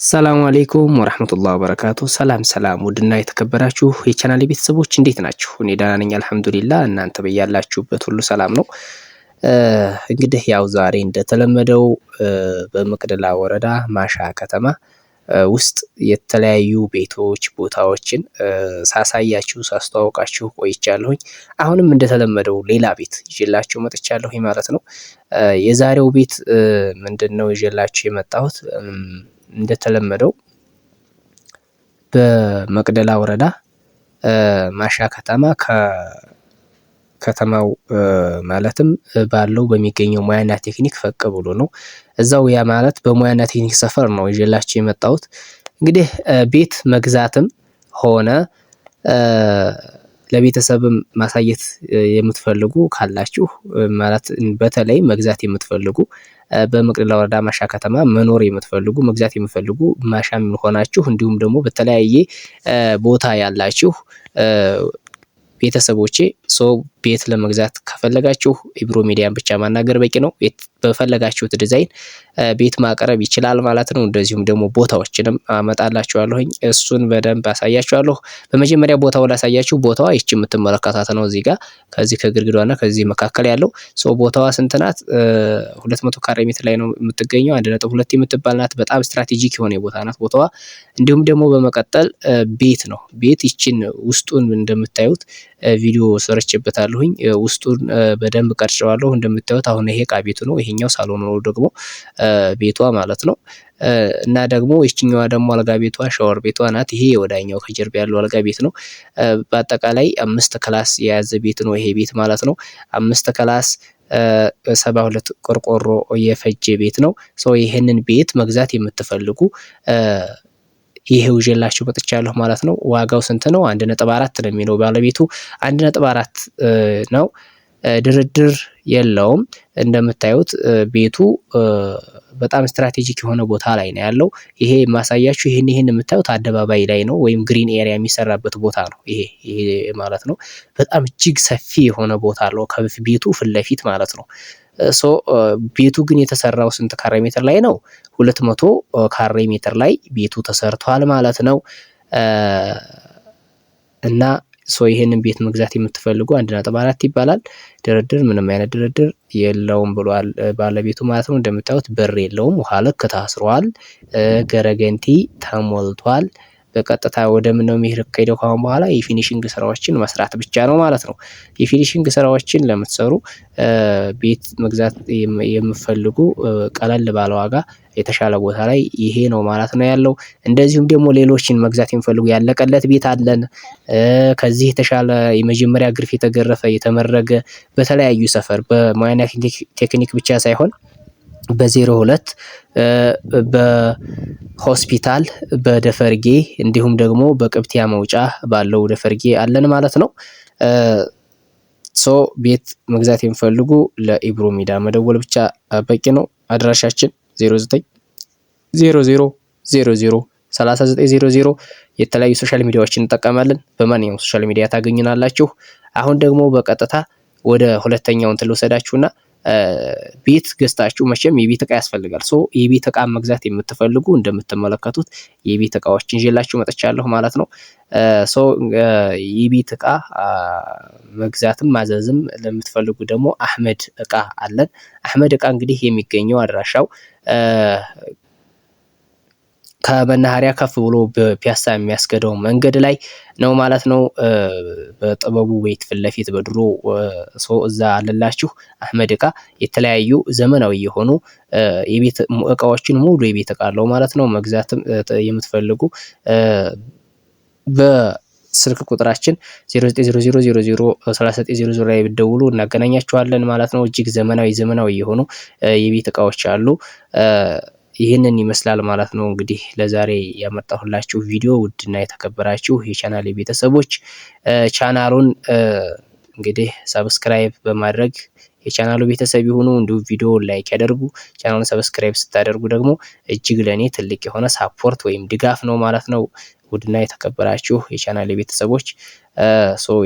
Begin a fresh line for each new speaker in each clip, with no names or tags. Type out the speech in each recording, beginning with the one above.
ሰላም አለይኩም ወራህመቱላሂ ወበረካቱ። ሰላም ውድና የተከበራችሁ የቻናሌ ቤተሰቦች እንዴት ናችሁ? እኔ ደህና ነኝ አልሐምዱሊላህ። እናንተ በያላችሁበት ሁሉ ሰላም ነው። እንግዲህ ያው ዛሬ እንደተለመደው በመቅደላ ወረዳ ማሻ ከተማ ውስጥ የተለያዩ ቤቶች ቦታዎችን ሳስተዋውቃችሁ ቆይቻለሁኝ። አሁንም እንደተለመደው ሌላ ቤት ይዤላችሁ መጥቻለሁኝ ማለት ነው። የዛሬው ቤት ምንድነው ይዤላችሁ የመጣሁት? እንደተለመደው በመቅደላ ወረዳ ማሻ ከተማ ከከተማው ማለትም ባለው በሚገኘው ሙያና ቴክኒክ ፈቅ ብሎ ነው። እዛው ያ ማለት በሙያና ቴክኒክ ሰፈር ነው ይዤላችሁ የመጣሁት። እንግዲህ ቤት መግዛትም ሆነ ለቤተሰብም ማሳየት የምትፈልጉ ካላችሁ ማለት በተለይ መግዛት የምትፈልጉ በመቅደላ ወረዳ ማሻ ከተማ መኖር የምትፈልጉ መግዛት የምትፈልጉ ማሻም ሆናችሁ እንዲሁም ደግሞ በተለያየ ቦታ ያላችሁ ቤተሰቦቼ ቤት ለመግዛት ከፈለጋችሁ ኢብሮ ሚዲያን ብቻ ማናገር በቂ ነው። በፈለጋችሁት ዲዛይን ቤት ማቅረብ ይችላል ማለት ነው። እንደዚሁም ደግሞ ቦታዎችንም አመጣላችኋለሁኝ እሱን በደንብ አሳያችኋለሁ። በመጀመሪያ ቦታው ላሳያችሁ። ቦታዋ ይቺ የምትመለከቷት ነው። እዚህ ጋር ከዚህ ከግድግዳዋና ከዚህ መካከል ያለው ቦታዋ ስንት ናት? 200 ካሬ ሜትር ላይ ነው የምትገኘው። 1.2 የምትባል ናት። በጣም ስትራቴጂክ የሆነ ቦታ ናት ቦታዋ። እንዲሁም ደግሞ በመቀጠል ቤት ነው። ቤት ይቺን ውስጡን እንደምታዩት ቪዲዮ ሰርቼበታለሁኝ። ውስጡን በደንብ ቀርጬዋለሁ። እንደምታዩት አሁን ይሄ ዕቃ ቤቱ ነው። ይሄኛው ሳሎኑ ነው ደግሞ ቤቷ ማለት ነው። እና ደግሞ ይችኛዋ ደግሞ አልጋ ቤቷ ሻወር ቤቷ ናት። ይሄ ወዳኛው ከጀርባ ያለው አልጋ ቤት ነው። በአጠቃላይ 5 ክላስ የያዘ ቤት ነው ይሄ ቤት ማለት ነው። 5 ክላስ 72 ቆርቆሮ የፈጀ ቤት ነው። ይሄንን ቤት መግዛት የምትፈልጉ ይሄው ይዤላችሁ መጥቻለሁ ማለት ነው። ዋጋው ስንት ነው? 1.4 ነው የሚለው ባለቤቱ 1.4 ነው። ድርድር የለውም። እንደምታዩት ቤቱ በጣም ስትራቴጂክ የሆነ ቦታ ላይ ነው ያለው። ይሄ ማሳያችሁ ይሄን የምታዩት አደባባይ ላይ ነው ወይም ግሪን ኤሪያ የሚሰራበት ቦታ ነው። ይሄ ማለት ነው። በጣም እጅግ ሰፊ የሆነ ቦታ አለው ከቤቱ ፊት ለፊት ማለት ነው። ቤቱ ግን የተሰራው ስንት ካሬ ሜትር ላይ ነው? 200 ካሬ ሜትር ላይ ቤቱ ተሰርቷል ማለት ነው። እና ይሄንን ቤት መግዛት የምትፈልጉ 1.4 ይባላል። ድርድር ምንም አይነት ድርድር የለውም ብሏል ባለቤቱ ማለት ነው። እንደምታዩት በር የለውም። ውሃ ልክ ታስሯል። ገረገንቲ ተሞልቷል። በቀጥታ ወደ ምን ነው የሚሄደው? ካሁን በኋላ የፊኒሺንግ ስራዎችን መስራት ብቻ ነው ማለት ነው። የፊኒሺንግ ስራዎችን ለምትሰሩ ቤት መግዛት የምትፈልጉ ቀለል ባለ ዋጋ የተሻለ ቦታ ላይ ይሄ ነው ማለት ነው ያለው። እንደዚሁም ደግሞ ሌሎችን መግዛት የሚፈልጉ ያለቀለት ቤት አለን። ከዚህ የተሻለ የመጀመሪያ ግርፍ የተገረፈ የተመረገ በተለያዩ ሰፈር በሙያና ቴክኒክ ብቻ ሳይሆን በ02 በሆስፒታል በደፈርጌ እንዲሁም ደግሞ በቅብቲያ መውጫ ባለው ደፈርጌ አለን ማለት ነው። ቤት መግዛት የሚፈልጉ ለኢብሮ ሚዲያ መደወል ብቻ በቂ ነው። አድራሻችን 0900003900 የተለያዩ ሶሻል ሚዲያዎችን እንጠቀማለን። በማንኛውም ሶሻል ሚዲያ ታገኙናላችሁ። አሁን ደግሞ በቀጥታ ወደ ሁለተኛው ልወሰዳችሁና ቤት ገዝታችሁ መቼም የቤት እቃ ያስፈልጋል። የቤት እቃ መግዛት የምትፈልጉ እንደምትመለከቱት የቤት እቃዎችን ይዤላችሁ መጥቻለሁ ማለት ነው። የቤት እቃ መግዛትም ማዘዝም ለምትፈልጉ ደግሞ አህመድ እቃ አለን። አህመድ እቃ እንግዲህ የሚገኘው አድራሻው ከመናኸሪያ ከፍ ብሎ በፒያሳ የሚያስገደው መንገድ ላይ ነው ማለት ነው። በጥበቡ ቤት ፊት ለፊት በድሮ እዛ አለላችሁ አህመድ እቃ የተለያዩ ዘመናዊ የሆኑ የቤት እቃዎችን ሙሉ የቤት እቃ አለው ማለት ነው። መግዛትም የምትፈልጉ በስልክ ቁጥራችን 0900003900 ላይ ብትደውሉ እናገናኛችኋለን ማለት ነው። እጅግ ዘመናዊ የሆኑ የቤት እቃዎች አሉ። ይህንን ይመስላል ማለት ነው። እንግዲህ ለዛሬ ያመጣሁላችሁ ቪዲዮ ውድና የተከበራችሁ የቻናሌ ቤተሰቦች ቻናሉን እንግዲህ ሰብስክራይብ በማድረግ የቻናሉ ቤተሰብ ይሁኑ። እንዲሁም ቪዲዮ ላይክ ያደርጉ። ቻናሉን ሰብስክራይብ ስታደርጉ ደግሞ እጅግ ለኔ ትልቅ የሆነ ሳፖርት ወይም ድጋፍ ነው ማለት ነው። ውድና የተከበራችሁ የቻናሌ ቤተሰቦች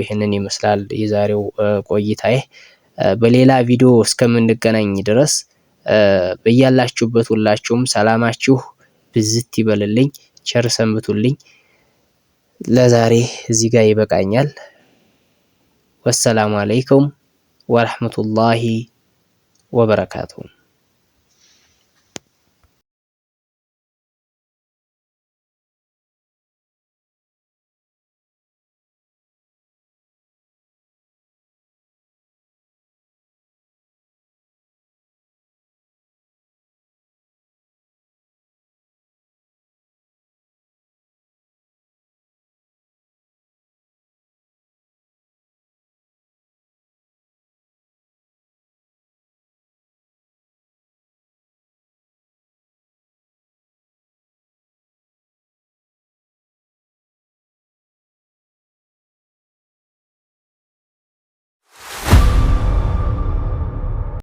ይህንን ይመስላል የዛሬው ቆይታዬ። በሌላ ቪዲዮ እስከምንገናኝ ድረስ በያላችሁበት ሁላችሁም ሰላማችሁ ብዝት ይበልልኝ። ቸር ሰንብቱልኝ። ለዛሬ እዚህ ጋር ይበቃኛል። ወሰላሙ አለይኩም ወረሕመቱላሂ ወበረካቱሁ።